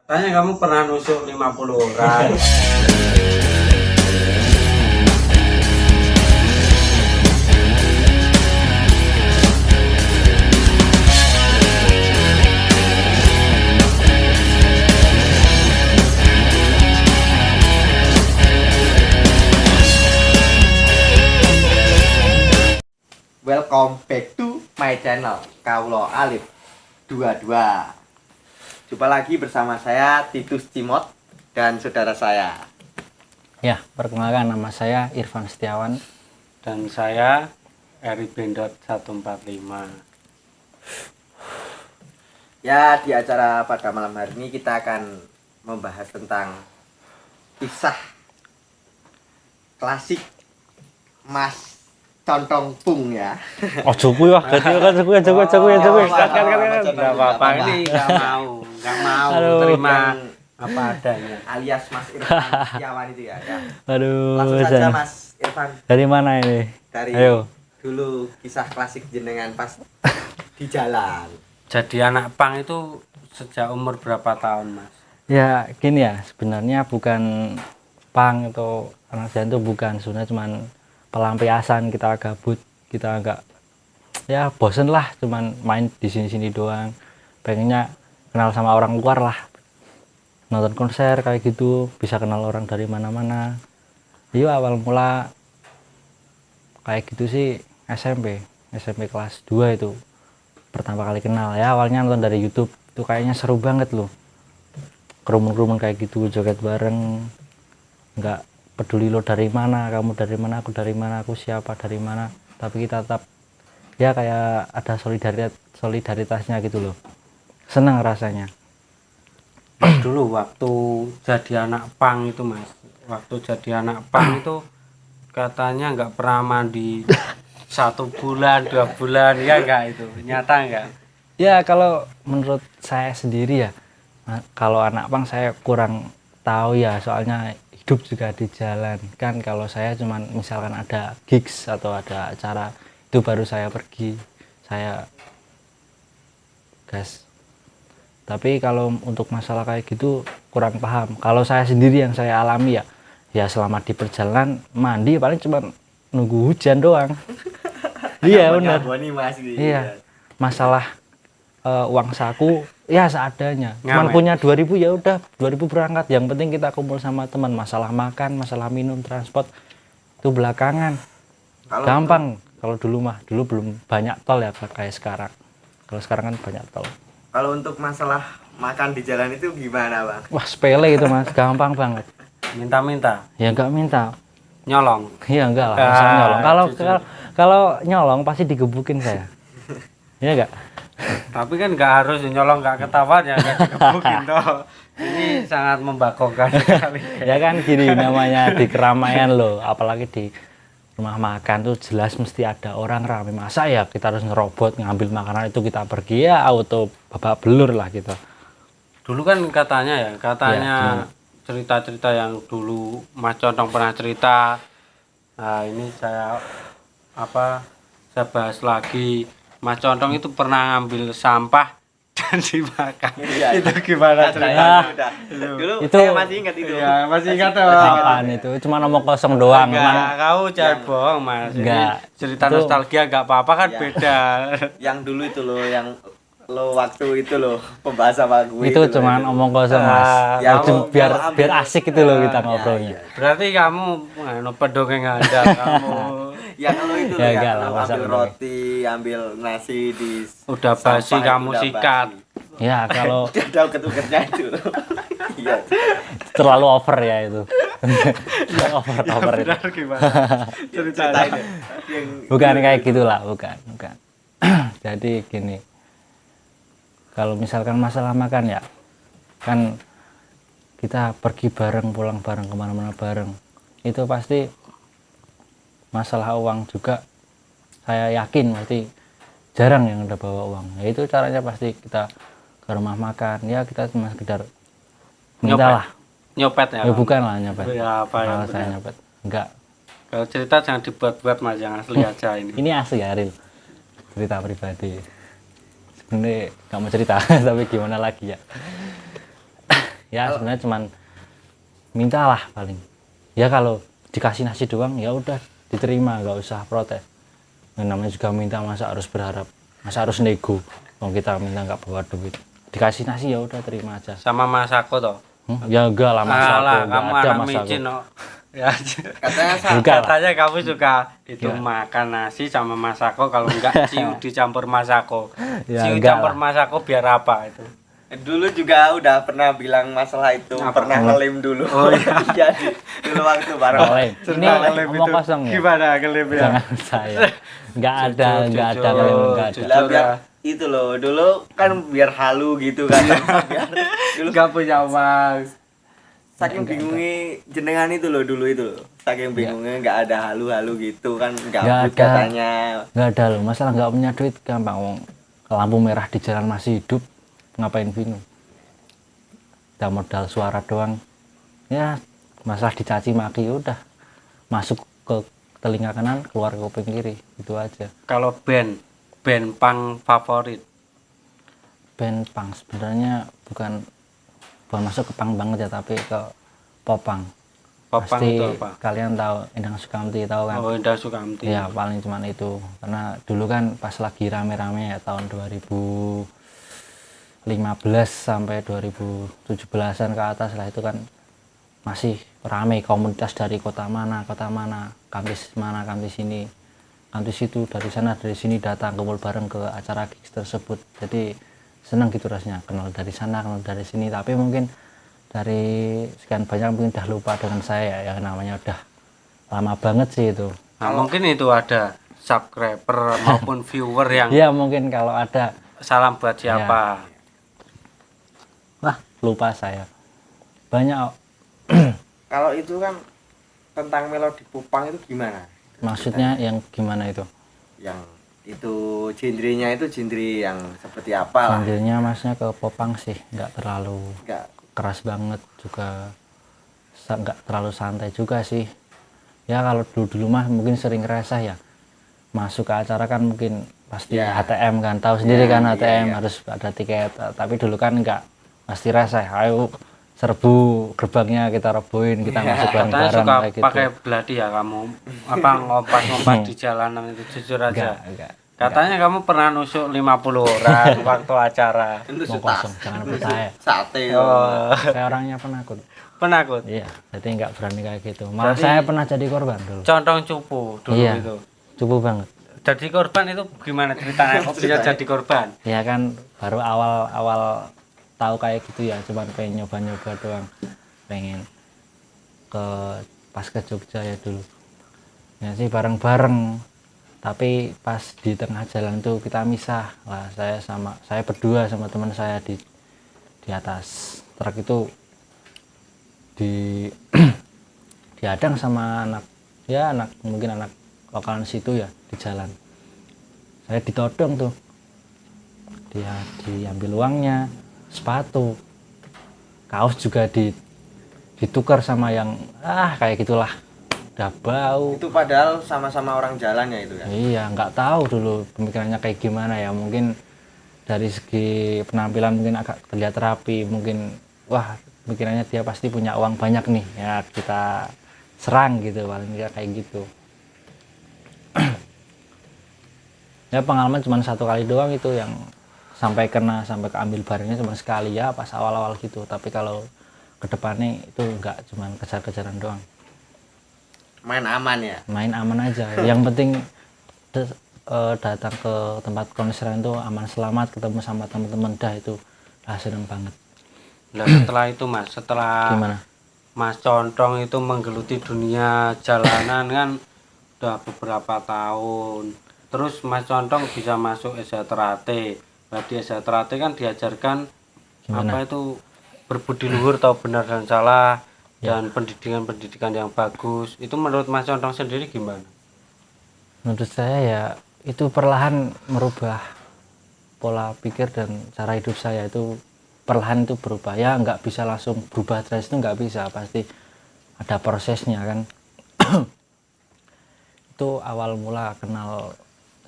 Katanya kamu pernah nusuk 50 orang. Welcome back to my channel Kaulo Alif 22. Jumpa lagi bersama saya Titus Cimot dan saudara saya. Ya, perkenalkan nama saya Irfan Setiawan. Dan saya Eri Bendot 145. Ya, di acara pada malam hari ini kita akan membahas tentang kisah klasik Mas Contong Pung ya. Oh, cukup ya. Cukup. Enggak apa-apa ini, enggak mau Aduh. terima apa adanya. Alias Mas Irfan Setiawan itu ya. Aduh. Langsung saja Mas Irfan, Dari mana ini? dari Ayo. dulu kisah klasik jenengan pas di jalan. Jadi anak pang itu sejak umur berapa tahun, Mas? Ya, gini ya. Sebenarnya bukan pang atau anak jalan itu bukan. Sebenarnya cuman pelampiasan, kita gabut, kita agak ya bosen lah cuman main di sini-sini doang. Pengennya kenal sama orang luar lah. Nonton konser kayak gitu, bisa kenal orang dari mana-mana. Iya, awal mula kayak gitu sih SMP kelas 2 itu pertama kali kenal. Ya awalnya nonton dari YouTube, itu kayaknya seru banget loh. Kerumun-kerumun kayak gitu, joget bareng, nggak peduli lo dari mana, kamu dari mana, aku siapa, dari mana, tapi kita tetap ya kayak ada solidaritasnya gitu loh. Senang rasanya. Dulu waktu jadi anak pang itu, Mas. Waktu jadi anak pang itu katanya nggak pernah mandi 1 bulan, 2 bulan, ya enggak itu? Nyata enggak? Ya kalau menurut saya sendiri ya, kalau anak pang saya kurang tahu ya, soalnya hidup juga di jalan kan. Kalau saya cuman misalkan ada gigs atau ada acara itu baru saya pergi, saya gas. Tapi kalau untuk masalah kayak gitu kurang paham. Kalau saya sendiri yang saya alami ya selama di perjalanan mandi paling cuma nunggu hujan doang. Iya benar. Iya, masalah uang saku ya seadanya. Cuman Ngamen. punya 2000 ya udah 2000 berangkat. Yang penting kita kumpul sama teman. Masalah makan, masalah minum, transport itu belakangan. Gampang. Kalau dulu belum banyak tol ya kayak sekarang. Kalau sekarang kan banyak tol. Kalau untuk masalah makan di jalan itu gimana, Bang? Wah, sepele itu Mas, gampang banget. Minta-minta, Ya nggak minta. nyolong. Iya enggak lah, Ah, masa nyolong. jujur. Kalau nyolong pasti digebukin saya. Iya enggak? Tapi kan nggak harus nyolong, nggak ketahuan ya, nggak dikebukin toh. Ini sangat membanggakan sekali. Ya kan gini, namanya di keramaian loh, apalagi di rumah makan tuh jelas mesti ada orang rame. Masa ya kita harus ngerobot ngambil makanan itu kita pergi, ya auto babak belur lah kita. Dulu kan katanya Ya, katanya cerita-cerita yang dulu Mas Contong pernah cerita. Nah, ini saya bahas lagi. Mas Contong itu pernah ngambil sampah dan dimakan. Iya, Itu gimana ceritanya? Dulu Itu- saya masih ingat itu. Ya, masih ingat tuh. Apaan itu? Cuma ngomong kosong doang. Enggak, Emang kau jangan bohong, Mas. Ini Enggak. cerita Itu- nostalgia enggak apa-apa kan Iya. beda. Yang dulu itu loh, yang lo waktu itu loh pembahas sama gue itu cuma omong kosong Mas. Ya, Itu lo biar ambil- asik gitu loh kita Iya, ngobrolnya. iya. Berarti kamu pendongeng Anda kamu. Ya kalau itu Ya, loh, enggak yang lah, lo masa ambil bener. roti, ambil nasi di Udah basi sampah, kamu udah sikat. basi. Ya kalau Ada uket-uketnya itu. Iya. terlalu over ya itu. over itu. Benar gimana? Ceritain deh. Yang Bukan kayak gitulah, bukan. Jadi gini, kalau misalkan masalah makan ya, kan kita pergi bareng, pulang bareng, kemana-mana bareng, itu pasti masalah uang juga. Saya yakin pasti jarang yang udah bawa uang. Ya itu caranya pasti kita ke rumah makan, ya kita cuma sekedar minta lah. Nyopet ya. Ya bukan lah nyopet. Ya, apa yang Malah saya benar. nyopet. Enggak. Kalau cerita jangan dibuat-buat, Mas, yang asli aja ini. Ini asli ya, real. Cerita pribadi. Sebenarnya nggak mau cerita, tapi gimana lagi ya. ya sebenarnya cuman mintalah paling ya, kalau dikasih nasi doang ya udah diterima, nggak usah protes. Yang namanya juga minta, masa harus berharap, masa harus nego. Kalau kita minta nggak bawa duit, dikasih nasi ya udah terima aja. Sama Mas Ako toh. Ya enggak lah Mas Ako, Alah, enggak kamu ada anak Mas Ako. micin no. Ya. Katanya Enggak lah. Katanya kamu suka itu Ya. makan nasi sama Mas Ako, kalau enggak ciu dicampur Mas Ako. Ya, Ciu enggak campur lah. Mas Ako biar apa itu? dulu juga udah pernah bilang masalah itu, Apa? pernah ngelim dulu. Oh, iya. Jadi dulu waktu bareng. Ngelim. Ini Tentang ngelim ngomong itu. kosong ya? Gimana ngelim ya? Jangan saya. Enggak ada, Jujur, enggak ada jujur. ngelim, enggak ada. Jujur. Lah biar itu loh, dulu kan biar halu gitu kan. Biar dulu Enggak punya uang. saking bingungnya jenengan itu loh dulu itu loh. Saking bingungnya nggak ada halu-halu gitu kan, Nggak gabut ada. katanya. Enggak ada loh, masalah enggak punya duit gampang. Wong lampu merah di jalan masih hidup, ngapain bingung? Kita modal suara doang. Ya, masalah dicaci maki udah masuk ke telinga kanan, keluar ke kuping kiri, itu aja. Kalau band punk favorit. Band punk sebenarnya bukan masuk ke punk banget ya, tapi ke popang. Popang Pasti itu apa? kalian tahu Endang Sukamti, tahu kan? Oh, Indah Sukamti. Ya paling cuman itu, karena dulu kan pas lagi rame-rame ya tahun 2015 sampai 2017an ke atas lah, itu kan masih rame komunitas dari kota mana, kampus mana, kampus ini, kampus itu, dari sana dari sini datang kumpul bareng ke acara gigs tersebut. Jadi senang gitu rasanya, kenal dari sana, kenal dari sini. Tapi mungkin dari sekian banyak mungkin udah lupa dengan saya, yang namanya udah lama banget sih itu. Nah, mungkin itu ada subscriber maupun viewer yang Ya mungkin kalau ada, salam buat siapa. wah lupa saya. Banyak. Kalau itu kan tentang melodi popang itu gimana? Maksudnya yang gimana itu? Yang itu genrenya itu genre yang seperti apa lah? Sambilnya masnya ke popang sih, nggak terlalu Enggak. keras banget juga, nggak terlalu santai juga sih. Ya kalau dulu mah mungkin sering resah ya, masuk ke acara kan mungkin pasti Ya. ATM kan, tahu sendiri kan Iya, ATM iya. harus ada tiket. Tapi dulu kan nggak, pasti resah, ayo serbu gerbangnya, kita rebuin, kita Ya. masuk Katanya bareng-bareng suka kayak gitu. pakai belati ya kamu, apa ngompas-ngompas di jalanan itu, jujur aja. Enggak. Katanya kamu pernah nusuk 50 orang waktu acara. Itu Mau kosong, jangan percaya. sate. Oh, Saya orangnya penakut. penakut. Iya, jadi nggak berani kayak gitu. Malah Jadi- saya pernah jadi korban dulu. Condong cupu dulu Iya. itu. Cukup banget. Jadi korban itu gimana ceritanya? Kok bisa jadi korban? Ya kan baru awal tahu kayak gitu ya, cuman pengen nyoba-nyoba doang. Pengen pas ke Jogja ya dulu. Ya sih bareng-bareng. Tapi pas di tengah jalan itu kita misah. Lah saya berdua sama teman saya di atas truk itu dihadang sama mungkin anak lokalan situ ya di jalan. Saya ditodong tuh, dia diambil uangnya, sepatu, kaos juga ditukar sama yang kayak gitulah, udah bau. Itu padahal sama-sama orang jalan ya itu ya. Iya, nggak tahu dulu pemikirannya kayak gimana ya, mungkin dari segi penampilan mungkin agak terlihat rapi, mungkin wah pikirannya dia pasti punya uang banyak nih ya, kita serang gitu, paling nggak kayak gitu. Ya pengalaman cuma satu kali doang itu, yang sampai keambil barangnya cuma sekali ya pas awal-awal gitu. Tapi kalau kedepannya itu nggak, cuma kejar-kejaran doang, Main aman ya. main aman aja. Yang penting datang ke tempat konseran itu aman selamat, ketemu sama teman-teman, dah itu seneng banget. Nah, setelah itu Mas, setelah Gimana? Mas Condong itu menggeluti dunia jalanan kan udah beberapa tahun. Terus Mas Condong bisa masuk SHTRAT. Di SHTRAT kan diajarkan Gimana? apa itu berbudi luhur, tahu benar dan salah, Ya. dan pendidikan yang bagus. Itu menurut Mas Condong sendiri gimana? Menurut saya ya itu perlahan merubah pola pikir dan cara hidup saya, itu perlahan itu berubah ya, nggak bisa langsung berubah drastis, itu nggak bisa, pasti ada prosesnya kan. Itu awal mula kenal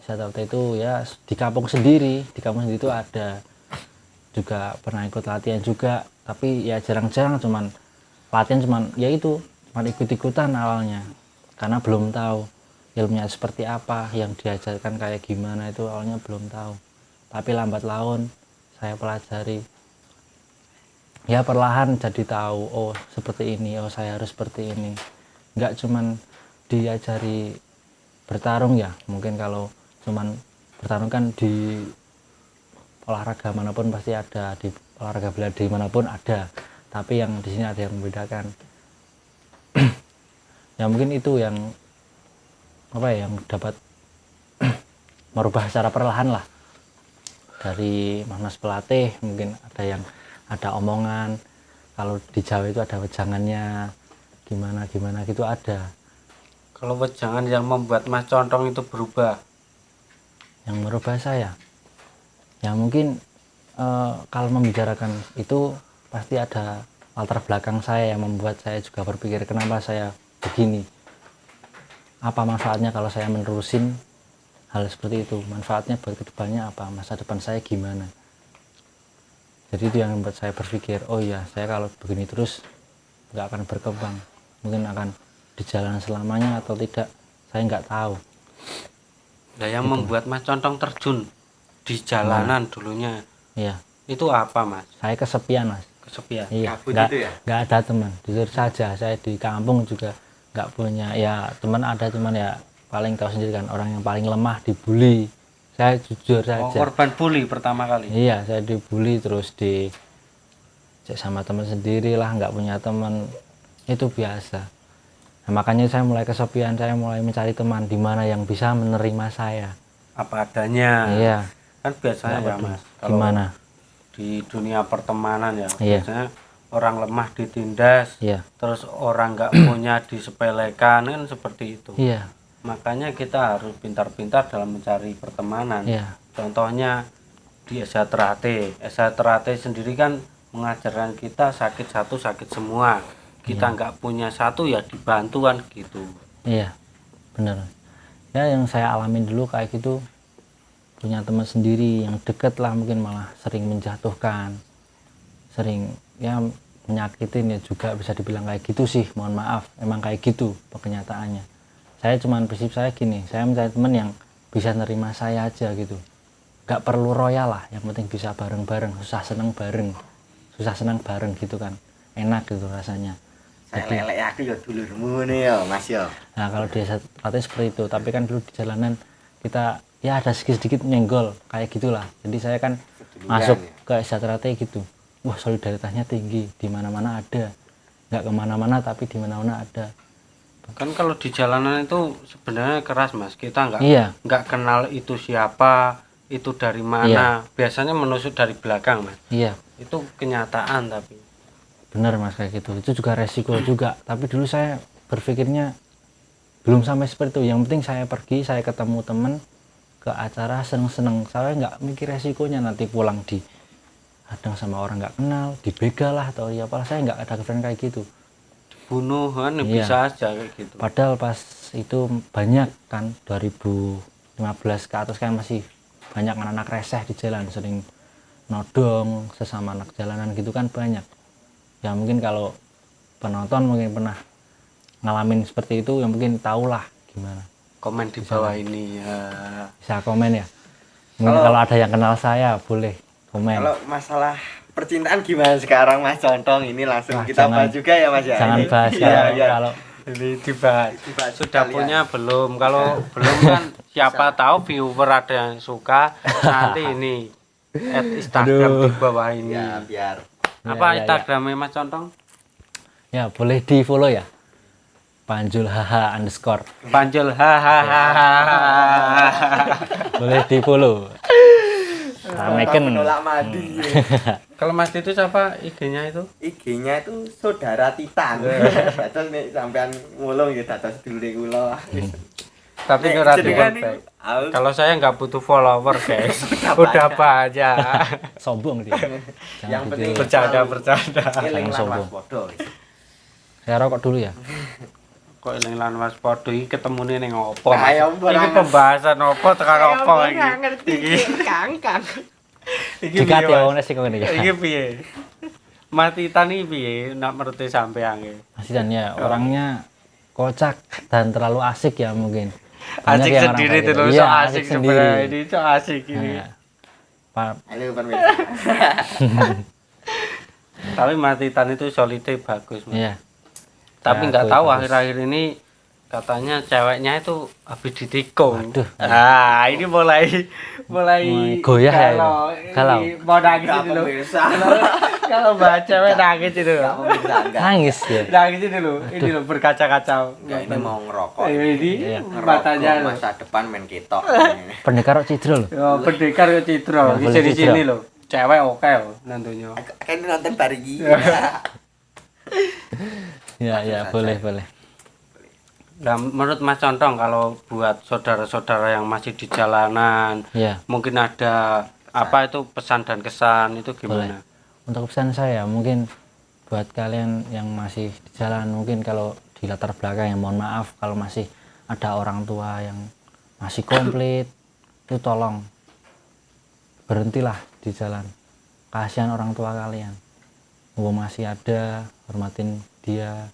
SHTRAT itu ya di kampung sendiri itu ada juga, pernah ikut latihan juga tapi ya jarang-jarang, cuman latihan cuman ya itu cuman ikut-ikutan awalnya karena belum tahu ilmunya seperti apa, yang diajarkan kayak gimana itu awalnya belum tahu. Tapi lambat laun saya pelajari, ya perlahan jadi tahu, oh seperti ini, oh saya harus seperti ini. Nggak cuman diajari bertarung ya, mungkin kalau cuman bertarung kan di olahraga manapun pasti ada, di olahraga bela diri manapun ada, tapi yang di sini ada yang membedakan. Ya mungkin itu yang apa ya, yang dapat merubah secara perlahan lah dari mas pelatih. Mungkin ada yang ada omongan kalau di Jawa itu ada wejangannya gimana gitu ada. Kalau wejangan yang membuat Mas Contong itu berubah, Yang merubah saya ya mungkin kalau membicarakan itu pasti ada latar belakang saya yang membuat saya juga berpikir kenapa saya begini, apa manfaatnya kalau saya menerusin hal seperti itu, manfaatnya buat kedepannya apa, masa depan saya gimana. Jadi itu yang membuat saya berpikir, oh iya saya kalau begini terus nggak akan berkembang, mungkin akan di jalan selamanya atau tidak, saya nggak tahu. nah yang membuat Mas Contong terjun di jalanan dulunya Iya, itu apa Mas? saya kesepian Mas. Kesepian. Iya, Kabut nggak itu ya? nggak ada teman, jujur saja saya di kampung juga nggak punya ya teman, ada cuman ya paling tahu sendiri kan, orang yang paling lemah dibully. Saya jujur Oh, saja, korban bully pertama kali. iya saya dibully, terus di cek sama teman sendiri lah, nggak punya teman, itu biasa. Nah, makanya saya mulai kesepian, saya mulai mencari teman di mana yang bisa menerima saya. Apa adanya. Iya, Kan biasanya nggak ya peduli. Mas, kalau Gimana? di dunia pertemanan ya, Iya. biasanya orang lemah ditindas, Iya, terus orang nggak punya disepelekan, kan seperti itu. iya, Makanya kita harus pintar-pintar dalam mencari pertemanan. iya, Contohnya di SHTRAT sendiri kan mengajarkan kita sakit satu sakit semua. Kita nggak punya satu ya dibantuan gitu. iya, benar. Ya yang saya alamin dulu kayak gitu, punya teman sendiri yang deket lah, mungkin malah sering menjatuhkan, sering ya menyakitin ya juga bisa dibilang kayak gitu sih, mohon maaf, emang kayak gitu kenyataannya. Saya cuman prinsip saya gini, saya mencari teman yang bisa nerima saya aja gitu, nggak perlu royal lah, yang penting bisa bareng-bareng, susah seneng bareng gitu kan, enak gitu rasanya. Saya lelek aku ya dulurmu nih ya Mas ya. Nah kalau di SHTRAT seperti itu, tapi kan dulu di jalanan kita ya ada sedikit nyenggol kayak gitulah. Jadi saya kan masuk ke SHTRAT gitu, wah solidaritasnya tinggi, di mana-mana ada, nggak kemana-mana tapi di mana-mana ada. Kan kalau di jalanan itu sebenarnya keras Mas. Kita Iya, nggak kenal itu siapa, itu dari mana. Biasanya menusuk dari belakang Mas. iya, Itu kenyataan tapi. benar Mas kayak gitu. Itu juga resiko juga. Tapi dulu saya berpikirnya belum sampai seperti itu. Yang penting saya pergi, saya ketemu teman ke acara seneng-seneng. Saya nggak mikir resikonya nanti pulang di hadang sama orang nggak kenal, dibegal lah atau ya apalah. Saya nggak ada kepikiran kayak gitu. Bunuh kan Iya. bisa aja kayak gitu. Padahal pas itu banyak kan 2015 ke atas kan masih banyak anak-anak reseh di jalan, sering nodong sesama anak jalanan gitu kan banyak. Ya mungkin kalau penonton mungkin pernah ngalamin seperti itu, yang mungkin tahulah gimana. Komen di bawah ini ya. Bisa komen ya. Mungkin kalau ada yang kenal saya boleh komen. Kalau masalah percintaan gimana sekarang Mas Contong ini langsung Wah, kita jangan- bahas juga ya Mas ya. Jangan Ini. bahas Iya, iya. kalau Ini dibahas. Dibahas Sudah sekalian. punya belum? Kalau belum kan siapa tahu viewer ada yang suka nanti ini Instagram Aduh. di bawah ini. Ya biar Apa Ya, ya, ya. Instagramnya Mas Contong? Ya boleh di follow ya. Panjul HH underscore. Panjul hahaha. Boleh di follow. Ramekin. menolak madi. Kalau Mas itu siapa IG-nya itu? IG-nya itu saudara Titan. Dados nek sampean ngulung ya dados dulure kula. Tapi Nek ora jenengan di-follow. niku, aku Kalau saya nggak butuh follower guys, Udah udah banyak. Sombong dia. Yang Jangan penting gitu. Bercanda. eling Jangan lawas sombong. podo. Saya rokok dulu ya. Kok eling lan Mas Podo iki ketemune ning opo? Nah, Mas? ya ampun, Iki Mas. pembahasan opo tekan opo iki? ngerti Iki Kang. iki Jika piye, dia Mas? wong sing ngene ya. Iki piye? Mas Titan iki piye nak menurut sampean iki? Mas Titan ya orangnya kocak dan terlalu asik ya mungkin. Asik yang orang sendiri kayak gitu. terus Iya, so asik sebenarnya sendiri. ini so asik ini. Nah, Pak, Halo pemirsa. Tapi Mas Titan itu solidnya bagus, Mas. iya. Tapi Ya, nggak aku tahu bagus. akhir-akhir ini katanya ceweknya itu habis ditikung. Waduh. Ah, ini mulai Mulai goyah ya itu. Galau. Mau nangis Enggak itu loh. pemirsa. Kalau baca cewek nangis itu Enggak loh. pemirsa enggak. Nangis ya. Nangis itu loh. Ini loh berkaca-kaca. Enggak, ini mau ngerokok. Ini Iya. matanya loh. Masa depan main ketok. Pendekar kok cidro loh. Oh, pendekar ke Citro. Ya, Di boleh sini Citro. loh. Cewek oke loh nantunya. Kan nonton bareng Ya, ya, saja. boleh. Nah, menurut Mas Contong kalau buat saudara-saudara yang masih di jalanan, Ya, mungkin ada apa itu pesan dan kesan itu gimana? untuk pesan saya mungkin buat kalian yang masih di jalan, mungkin kalau di latar belakang ya mohon maaf kalau masih ada orang tua yang masih komplit, itu tolong berhentilah di jalan. Kasihan orang tua kalian. Mumpung masih ada, hormatin dia.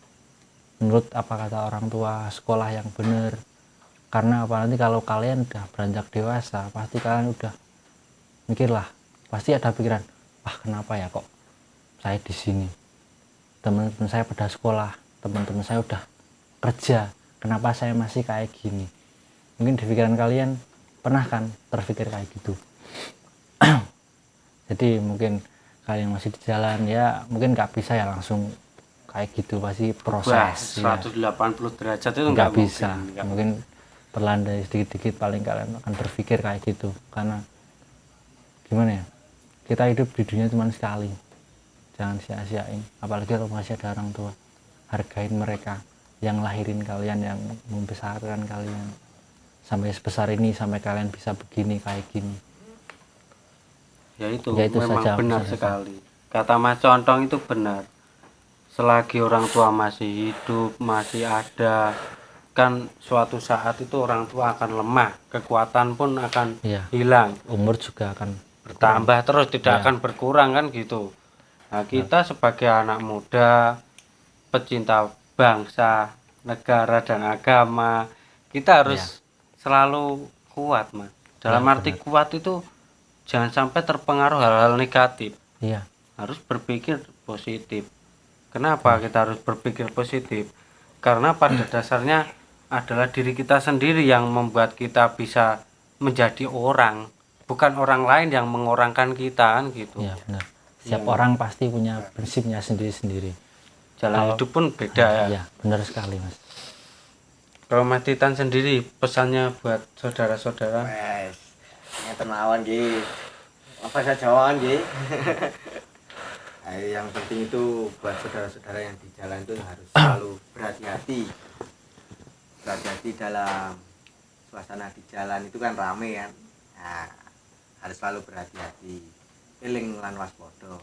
Menurut apa kata orang tua, sekolah yang benar. Karena apa, nanti kalau kalian udah beranjak dewasa, pasti kalian udah mikirlah, pasti ada pikiran, wah kenapa ya kok saya di sini, teman-teman saya pada sekolah, teman-teman saya udah kerja, kenapa saya masih kayak gini. Mungkin di pikiran kalian pernah kan terpikir kayak gitu. Jadi mungkin kalian masih di jalan ya, mungkin nggak bisa ya langsung kayak gitu, pasti Wah, proses ya. 180 derajat itu Nggak nggak bisa, mungkin. mungkin perlahan dari sedikit-sedikit paling kalian akan berpikir kayak gitu. Karena gimana ya, kita hidup di dunia cuma sekali, jangan sia-siain, apalagi kalau masih ada orang tua. Hargain mereka yang lahirin kalian, yang membesarkan kalian sampai sebesar ini, sampai kalian bisa begini kayak gini. Ya itu Ya, itu memang saja benar pesan saya. sekali. Kata Mas Contong itu benar. Selagi orang tua masih hidup, masih ada, kan suatu saat itu orang tua akan lemah, kekuatan pun akan Iya. hilang, Umur juga akan bertambah terus, tidak Ya. akan berkurang kan gitu. Nah, kita sebagai anak muda, pecinta bangsa, negara dan agama, kita harus selalu kuat, Mas. Dalam Ya, arti benar. kuat itu jangan sampai terpengaruh hal-hal negatif. iya, Harus berpikir positif. Kenapa kita harus berpikir positif? Karena pada dasarnya adalah diri kita sendiri yang membuat kita bisa menjadi orang, bukan orang lain yang mengorangkan kita kan gitu. iya benar. Setiap Iya. orang pasti punya prinsipnya sendiri-sendiri. Jalan Kalau- hidup pun beda ya. Iya, benar sekali Mas. Kalau Mas Titan sendiri pesannya buat saudara-saudara. Wes. Ngeten mawon nggih. Apa saja jawaan nggih. Yang penting itu buat saudara-saudara yang di jalan itu harus selalu berhati-hati. Berhati-hati dalam suasana di jalan itu kan rame kan. Nah, harus selalu berhati-hati. Eling lan waspada.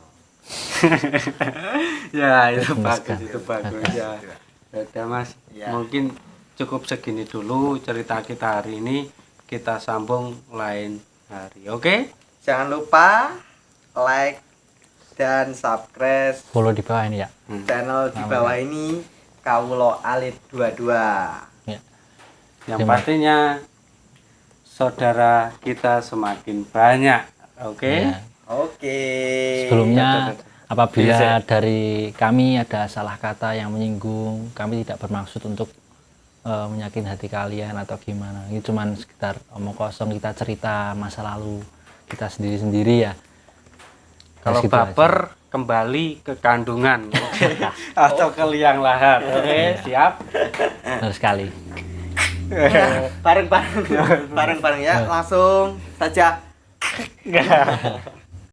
Ya itu Bagus bagus, sekali. itu bagus ya. Udah Mas, Ya. mungkin cukup segini dulu cerita kita hari ini. Kita sambung lain hari. Oke? Jangan lupa like dan subscribe Follow di bawah ini ya. channel di bawah ini Kawulo Alit 22. Ya. Yang Terima- pastinya saudara kita semakin banyak. Oke? Ya. Oke. Sebelumnya apabila Bisa. dari kami ada salah kata yang menyinggung, kami tidak bermaksud untuk menyakiti hati kalian atau gimana. Ini cuman sekitar omong kosong, kita cerita masa lalu kita sendiri-sendiri ya. Kalau Gitu baper kembali ke kandungan. Oke? Atau ke liang lahat. Oke, siap? aja. Benar sekali. Bareng-bareng ya, langsung saja.